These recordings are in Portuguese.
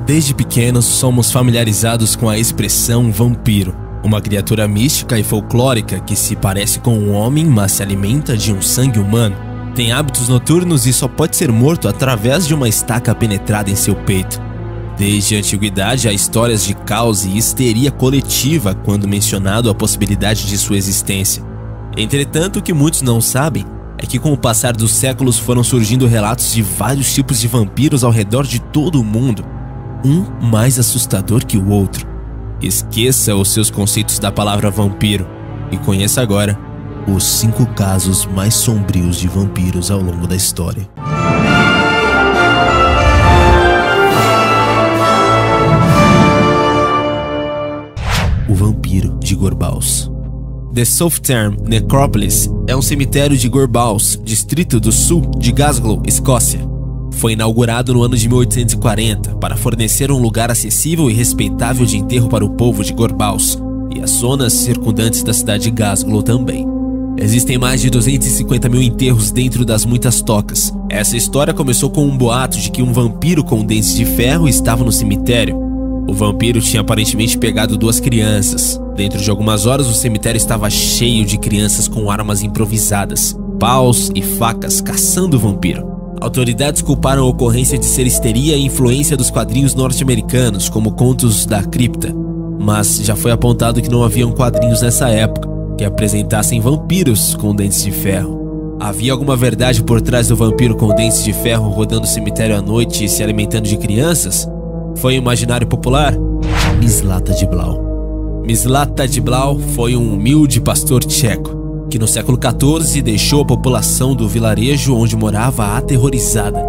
Desde pequenos, somos familiarizados com a expressão vampiro, uma criatura mística e folclórica que se parece com um homem, mas se alimenta de um sangue humano. Tem hábitos noturnos e só pode ser morto através de uma estaca penetrada em seu peito. Desde a antiguidade, há histórias de caos e histeria coletiva quando mencionado a possibilidade de sua existência. Entretanto, o que muitos não sabem é que com o passar dos séculos foram surgindo relatos de vários tipos de vampiros ao redor de todo o mundo, um mais assustador que o outro. Esqueça os seus conceitos da palavra vampiro e conheça agora os 5 casos mais sombrios de vampiros ao longo da história. O vampiro de Gorbaus. The Southern Necropolis é um cemitério de Gorbaus, distrito do sul de Glasgow, Escócia. Foi inaugurado no ano de 1840 para fornecer um lugar acessível e respeitável de enterro para o povo de Gorbaus e as zonas circundantes da cidade de Glasgow também. Existem mais de 250 mil enterros dentro das muitas tocas. Essa história começou com um boato de que um vampiro com dentes de ferro estava no cemitério. O vampiro tinha aparentemente pegado 2 crianças. Dentro de algumas horas, o cemitério estava cheio de crianças com armas improvisadas, paus e facas caçando o vampiro. Autoridades culparam a ocorrência de ser histeria e influência dos quadrinhos norte-americanos, como Contos da Cripta. Mas já foi apontado que não haviam quadrinhos nessa época que apresentassem vampiros com dentes de ferro. Havia alguma verdade por trás do vampiro com dentes de ferro rodando o cemitério à noite e se alimentando de crianças? Foi um imaginário popular? Mislata de Blau. Mislata de Blau foi um humilde pastor tcheco que no século XIV deixou a população do vilarejo onde morava aterrorizada.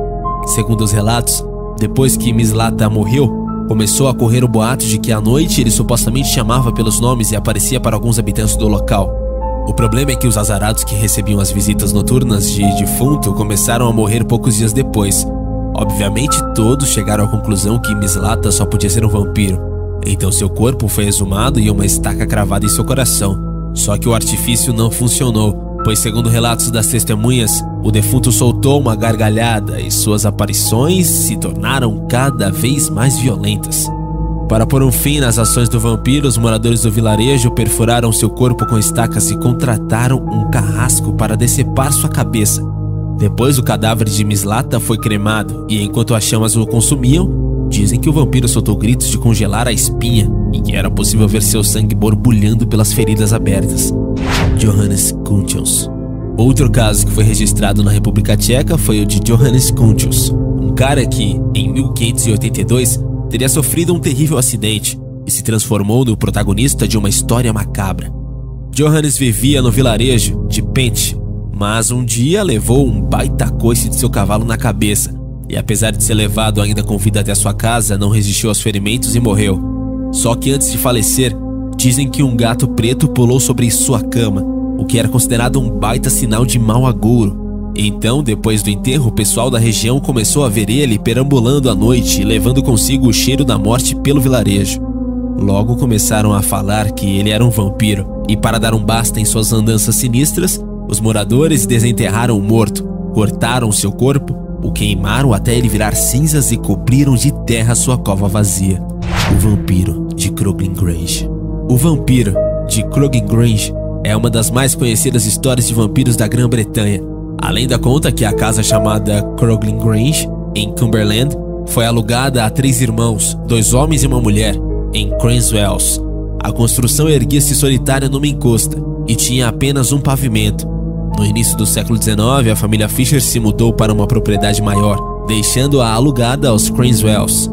Segundo os relatos, depois que Mislata morreu, começou a correr o boato de que à noite ele supostamente chamava pelos nomes e aparecia para alguns habitantes do local. O problema é que os azarados que recebiam as visitas noturnas de defunto começaram a morrer poucos dias depois. Obviamente todos chegaram à conclusão que Mislata só podia ser um vampiro. Então seu corpo foi exumado e uma estaca cravada em seu coração. Só que o artifício não funcionou, pois segundo relatos das testemunhas, o defunto soltou uma gargalhada e suas aparições se tornaram cada vez mais violentas. Para pôr um fim nas ações do vampiro, os moradores do vilarejo perfuraram seu corpo com estacas e contrataram um carrasco para decepar sua cabeça. Depois o cadáver de Mislata foi cremado e enquanto as chamas o consumiam, dizem que o vampiro soltou gritos de congelar a espinha e que era possível ver seu sangue borbulhando pelas feridas abertas. Johannes Kuntius. Outro caso que foi registrado na República Tcheca foi o de Johannes Kuntius, um cara que, em 1582, teria sofrido um terrível acidente e se transformou no protagonista de uma história macabra. Johannes vivia no vilarejo de Pente, mas um dia levou um baita coice de seu cavalo na cabeça e apesar de ser levado ainda com vida até sua casa, não resistiu aos ferimentos e morreu. Só que antes de falecer, dizem que um gato preto pulou sobre sua cama, o que era considerado um baita sinal de mau agouro. Então, depois do enterro, o pessoal da região começou a ver ele perambulando à noite, levando consigo o cheiro da morte pelo vilarejo. Logo começaram a falar que ele era um vampiro, e para dar um basta em suas andanças sinistras, os moradores desenterraram o morto, cortaram seu corpo, o queimaram até ele virar cinzas e cobriram de terra sua cova vazia. O vampiro de Crogling Grange. O vampiro de Crogling Grange é uma das mais conhecidas histórias de vampiros da Grã-Bretanha. A lenda conta que a casa chamada Crogling Grange, em Cumberland, foi alugada a 3 irmãos, 2 homens e uma mulher, em Cranswells. A construção erguia-se solitária numa encosta e tinha apenas um pavimento. No início do século XIX, a família Fisher se mudou para uma propriedade maior, deixando-a alugada aos Cranswells.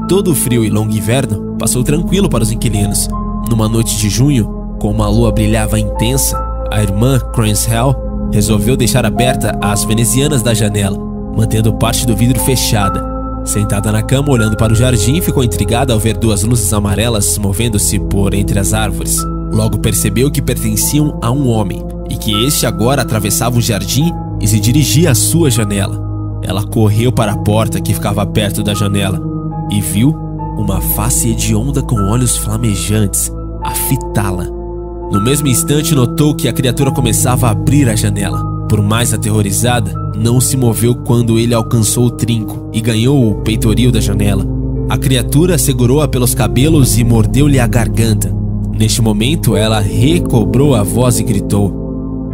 Todo o frio e longo inverno passou tranquilo para os inquilinos. Numa noite de junho, como a lua brilhava intensa, a irmã Cranswell resolveu deixar aberta as venezianas da janela, mantendo parte do vidro fechada. Sentada na cama, olhando para o jardim, ficou intrigada ao ver 2 luzes amarelas movendo-se por entre as árvores. Logo percebeu que pertenciam a um homem e que este agora atravessava o jardim e se dirigia à sua janela. Ela correu para a porta que ficava perto da janela e viu uma face hedionda com olhos flamejantes a fitá-la. No mesmo instante notou que a criatura começava a abrir a janela. Por mais aterrorizada, não se moveu quando ele alcançou o trinco e ganhou o peitoril da janela. A criatura segurou-a pelos cabelos e mordeu-lhe a garganta. Neste momento, ela recobrou a voz e gritou.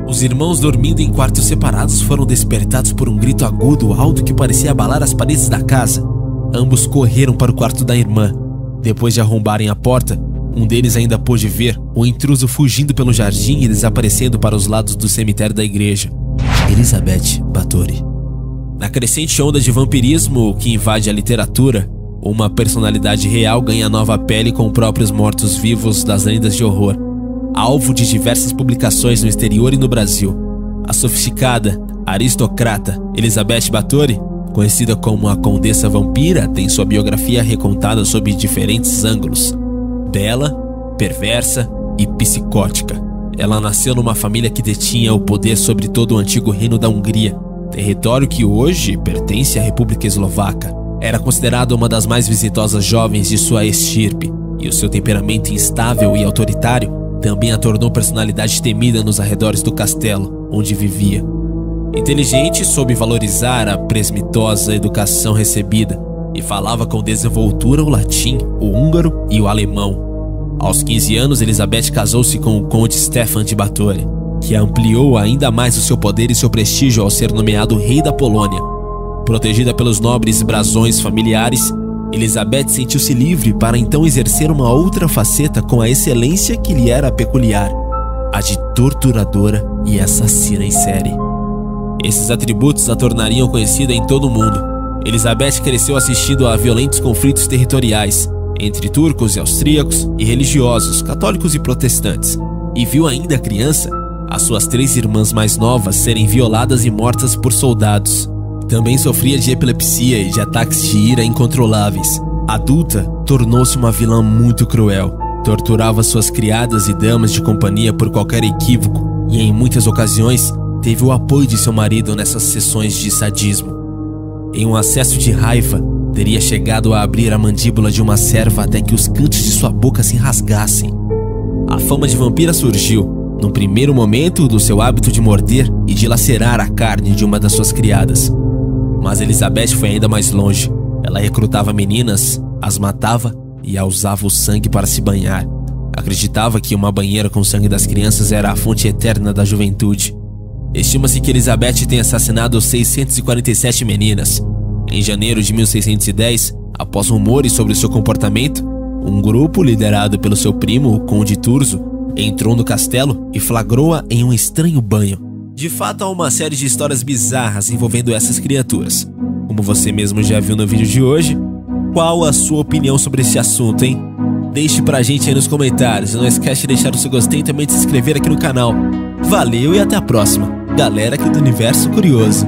Os irmãos, dormindo em quartos separados, foram despertados por um grito agudo, alto, que parecia abalar as paredes da casa. Ambos correram para o quarto da irmã. Depois de arrombarem a porta, um deles ainda pôde ver o intruso fugindo pelo jardim e desaparecendo para os lados do cemitério da igreja. Elizabeth Báthory. Na crescente onda de vampirismo que invade a literatura, uma personalidade real ganha nova pele com próprios mortos-vivos das lendas de horror. Alvo de diversas publicações no exterior e no Brasil, a sofisticada aristocrata Elizabeth Báthory, conhecida como a Condessa Vampira, tem sua biografia recontada sob diferentes ângulos: bela, perversa e psicótica. Ela nasceu numa família que detinha o poder sobre todo o antigo reino da Hungria, território que hoje pertence à República Eslovaca. Era considerada uma das mais visitosas jovens de sua estirpe, e o seu temperamento instável e autoritário também a tornou personalidade temida nos arredores do castelo onde vivia. Inteligente, soube valorizar a presmitosa educação recebida e falava com desenvoltura o latim, o húngaro e o alemão. Aos 15 anos, Elizabeth casou-se com o conde Stefan de Báthory, que ampliou ainda mais o seu poder e seu prestígio ao ser nomeado rei da Polônia. Protegida pelos nobres brasões familiares, Elizabeth sentiu-se livre para então exercer uma outra faceta com a excelência que lhe era peculiar, a de torturadora e assassina em série. Esses atributos a tornariam conhecida em todo o mundo. Elizabeth cresceu assistindo a violentos conflitos territoriais entre turcos e austríacos e religiosos, católicos e protestantes, e viu ainda criança as suas 3 irmãs mais novas serem violadas e mortas por soldados. Também sofria de epilepsia e de ataques de ira incontroláveis. Adulta, tornou-se uma vilã muito cruel. Torturava suas criadas e damas de companhia por qualquer equívoco e, em muitas ocasiões, teve o apoio de seu marido nessas sessões de sadismo. Em um acesso de raiva, teria chegado a abrir a mandíbula de uma serva até que os cantos de sua boca se rasgassem. A fama de vampira surgiu, no primeiro momento, do seu hábito de morder e dilacerar a carne de uma das suas criadas. Mas Elizabeth foi ainda mais longe. Ela recrutava meninas, as matava e a usava o sangue para se banhar. Acreditava que uma banheira com sangue das crianças era a fonte eterna da juventude. Estima-se que Elizabeth tenha assassinado 647 meninas. Em janeiro de 1610, após rumores sobre seu comportamento, um grupo liderado pelo seu primo, o Conde Turzo, entrou no castelo e flagrou-a em um estranho banho. De fato, há uma série de histórias bizarras envolvendo essas criaturas. Como você mesmo já viu no vídeo de hoje, qual a sua opinião sobre esse assunto, hein? Deixe pra gente aí nos comentários. Não esquece de deixar o seu gostei e também de se inscrever aqui no canal. Valeu e até a próxima, galera aqui do Universo Curioso.